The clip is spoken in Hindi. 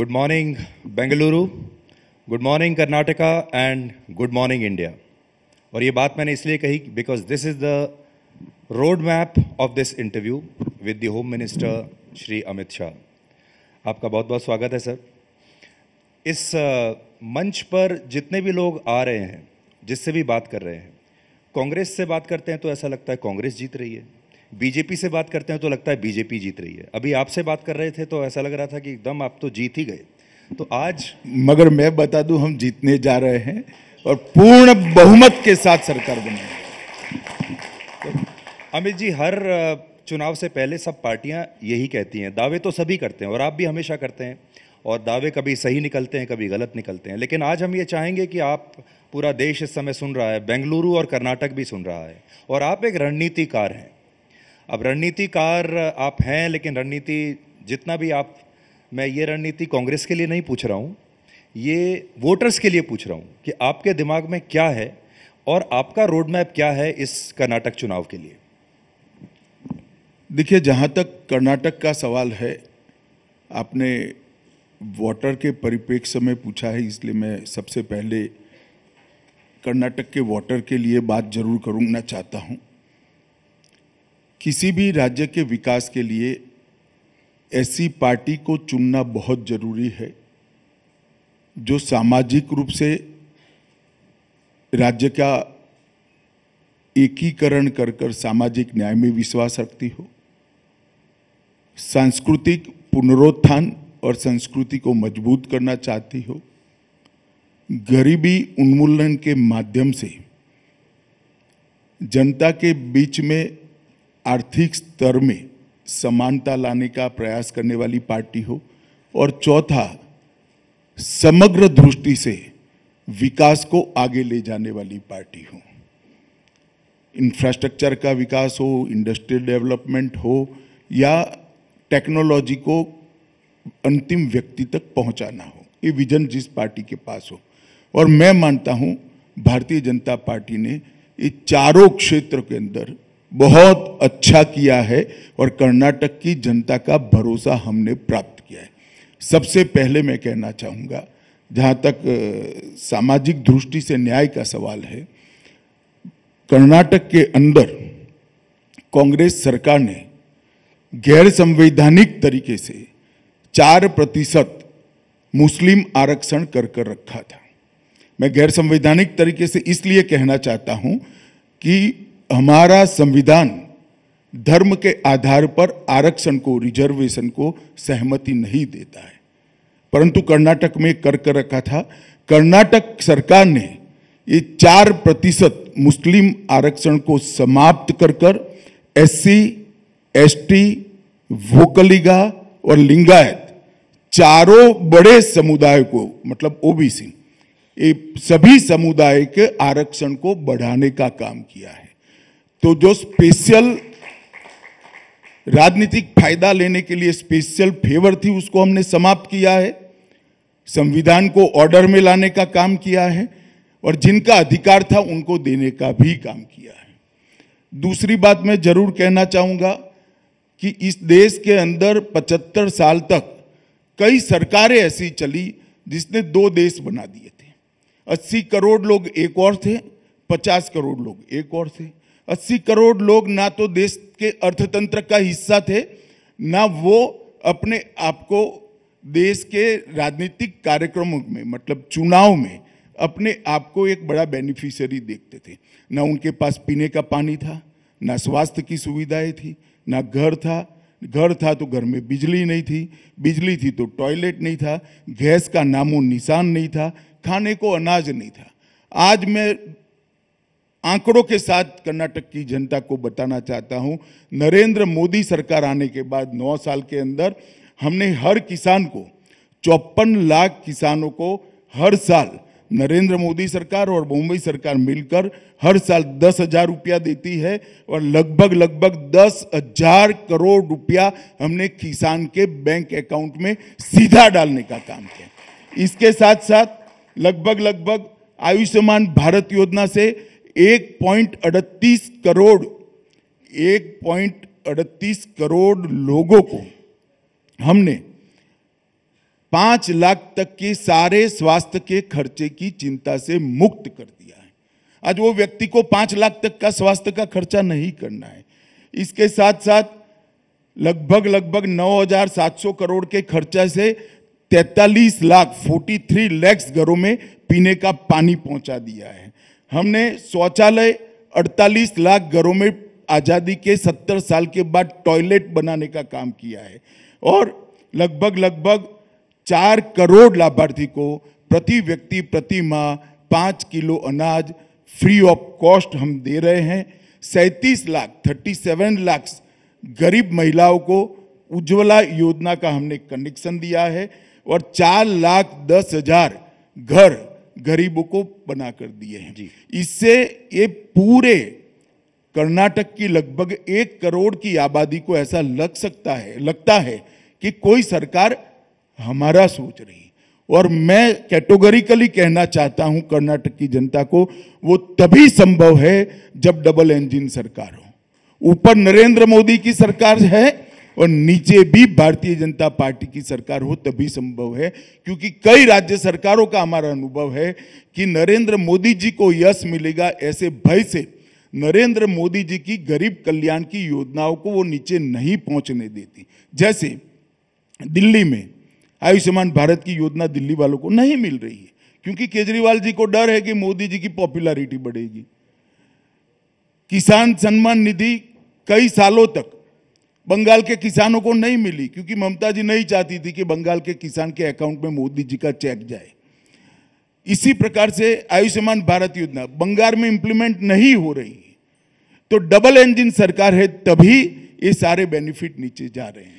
Good morning Bengaluru, good morning Karnataka and good morning India. और ये बात मैंने इसलिए कही because this is the road map of this interview with the home minister Shri Amit Shah. आपका बहुत बहुत स्वागत है सर। इस मंच पर जितने भी लोग आ रहे हैं, जिससे भी बात कर रहे हैं, कांग्रेस से बात करते हैं तो ऐसा लगता है कांग्रेस जीत रही है, बीजेपी से बात करते हैं तो लगता है बीजेपी जीत रही है। अभी आपसे बात कर रहे थे तो ऐसा लग रहा था कि एकदम आप तो जीत ही गए। तो आज मगर मैं बता दूं, हम जीतने जा रहे हैं और पूर्ण बहुमत के साथ सरकार बनाएंगे। तो अमित जी, हर चुनाव से पहले सब पार्टियां यही कहती हैं, दावे तो सभी करते हैं और आप भी हमेशा करते हैं, और दावे कभी सही निकलते हैं कभी गलत निकलते हैं। लेकिन आज हम ये चाहेंगे कि आप, पूरा देश इस समय सुन रहा है, बेंगलुरु और कर्नाटक भी सुन रहा है, और आप एक रणनीतिकार हैं। अब रणनीतिकार आप हैं, लेकिन रणनीति जितना भी आप, मैं ये रणनीति कांग्रेस के लिए नहीं पूछ रहा हूँ, ये वोटर्स के लिए पूछ रहा हूँ कि आपके दिमाग में क्या है और आपका रोड मैप क्या है इस कर्नाटक चुनाव के लिए। देखिए, जहां तक कर्नाटक का सवाल है, आपने वोटर के परिप्रेक्ष्य में पूछा है, इसलिए मैं सबसे पहले कर्नाटक के वोटर के लिए बात जरूर करना चाहता हूं। किसी भी राज्य के विकास के लिए ऐसी पार्टी को चुनना बहुत जरूरी है जो सामाजिक रूप से राज्य का एकीकरण कर सामाजिक न्याय में विश्वास रखती हो, सांस्कृतिक पुनरुत्थान और संस्कृति को मजबूत करना चाहती हो, गरीबी उन्मूलन के माध्यम से जनता के बीच में आर्थिक स्तर में समानता लाने का प्रयास करने वाली पार्टी हो, और चौथा, समग्र दृष्टि से विकास को आगे ले जाने वाली पार्टी हो। इंफ्रास्ट्रक्चर का विकास हो, इंडस्ट्रियल डेवलपमेंट हो, या टेक्नोलॉजी को अंतिम व्यक्ति तक पहुंचाना हो, ये विजन जिस पार्टी के पास हो। और मैं मानता हूं भारतीय जनता पार्टी ने ये चारों क्षेत्र के अंदर बहुत अच्छा किया है और कर्नाटक की जनता का भरोसा हमने प्राप्त किया है। सबसे पहले मैं कहना चाहूँगा, जहाँ तक सामाजिक दृष्टि से न्याय का सवाल है, कर्नाटक के अंदर कांग्रेस सरकार ने गैर संवैधानिक तरीके से 4% मुस्लिम आरक्षण कर रखा था। मैं गैर संवैधानिक तरीके से इसलिए कहना चाहता हूं कि हमारा संविधान धर्म के आधार पर आरक्षण को, रिजर्वेशन को सहमति नहीं देता है, परंतु कर्नाटक में कर रखा था। कर्नाटक सरकार ने ये 4% मुस्लिम आरक्षण को समाप्त कर SC, ST, वोकलिगा और लिंगायत चारों बड़े समुदाय को, मतलब OBC, ये सभी समुदाय के आरक्षण को बढ़ाने का काम किया है। तो जो स्पेशल राजनीतिक फायदा लेने के लिए स्पेशल फेवर थी, उसको हमने समाप्त किया है, संविधान को ऑर्डर में लाने का काम किया है, और जिनका अधिकार था उनको देने का भी काम किया है। दूसरी बात मैं जरूर कहना चाहूंगा कि इस देश के अंदर 75 साल तक कई सरकारें ऐसी चली जिसने 2 देश बना दिए थे। 80 करोड़ लोग एक और थे, 50 करोड़ लोग एक और थे। 80 करोड़ लोग ना तो देश के अर्थतंत्र का हिस्सा थे, ना वो अपने आप को देश के राजनीतिक कार्यक्रमों में, मतलब चुनाव में, अपने आप को एक बड़ा बेनिफिशियरी देखते थे। ना उनके पास पीने का पानी था, ना स्वास्थ्य की सुविधाएं थी, ना घर था। घर था तो घर में बिजली नहीं थी, बिजली थी तो टॉयलेट नहीं था, गैस का नामो निशान नहीं था, खाने को अनाज नहीं था। आज मैं आंकड़ों के साथ कर्नाटक की जनता को बताना चाहता हूं, नरेंद्र मोदी सरकार आने के बाद 9 साल के अंदर हमने हर किसान को, 54 लाख किसानों को हर साल, नरेंद्र मोदी सरकार और मुंबई सरकार मिलकर हर साल 10,000 रुपया देती है, और लगभग 10,000 करोड़ रुपया हमने किसान के बैंक अकाउंट में सीधा डालने का काम किया। इसके साथ साथ लगभग आयुष्मान भारत योजना से 1.38 करोड़ लोगों को हमने 5 लाख तक के सारे स्वास्थ्य के खर्चे की चिंता से मुक्त कर दिया है। आज वो व्यक्ति को 5 लाख तक का स्वास्थ्य का खर्चा नहीं करना है। इसके साथ साथ लगभग 9,700 करोड़ के खर्चा से 43 लाख 43 लाख घरों में पीने का पानी पहुंचा दिया है। हमने शौचालय 48 लाख घरों में आजादी के 70 साल के बाद टॉयलेट बनाने का काम किया है और लगभग 4 करोड़ लाभार्थी को प्रति व्यक्ति प्रति माह 5 किलो अनाज फ्री ऑफ कॉस्ट हम दे रहे हैं। 37 लाख गरीब महिलाओं को उज्ज्वला योजना का हमने कनेक्शन दिया है और 4,10,000 घर गरीबों को बनाकर दिए हैं। इससे ये पूरे कर्नाटक की लगभग 1 करोड़ की आबादी को ऐसा लगता है कि कोई सरकार हमारा सोच रही है। और मैं कैटेगोरिकली कहना चाहता हूं कर्नाटक की जनता को, वो तभी संभव है जब डबल इंजन सरकार हो। ऊपर नरेंद्र मोदी की सरकार है और नीचे भी भारतीय जनता पार्टी की सरकार हो, तभी संभव है। क्योंकि कई राज्य सरकारों का हमारा अनुभव है कि नरेंद्र मोदी जी को यश मिलेगा ऐसे भय से नरेंद्र मोदी जी की गरीब कल्याण की योजनाओं को वो नीचे नहीं पहुंचने देती। जैसे दिल्ली में आयुष्मान भारत की योजना दिल्ली वालों को नहीं मिल रही है क्योंकि केजरीवाल जी को डर है कि मोदी जी की पॉपुलैरिटी बढ़ेगी। किसान सम्मान निधि कई सालों तक बंगाल के किसानों को नहीं मिली क्योंकि ममता जी नहीं चाहती थी कि बंगाल के किसान के अकाउंट में मोदी जी का चेक जाए। इसी प्रकार से आयुष्मान भारत योजना बंगाल में इंप्लीमेंट नहीं हो रही है। तो डबल इंजन सरकार है तभी ये सारे बेनिफिट नीचे जा रहे हैं।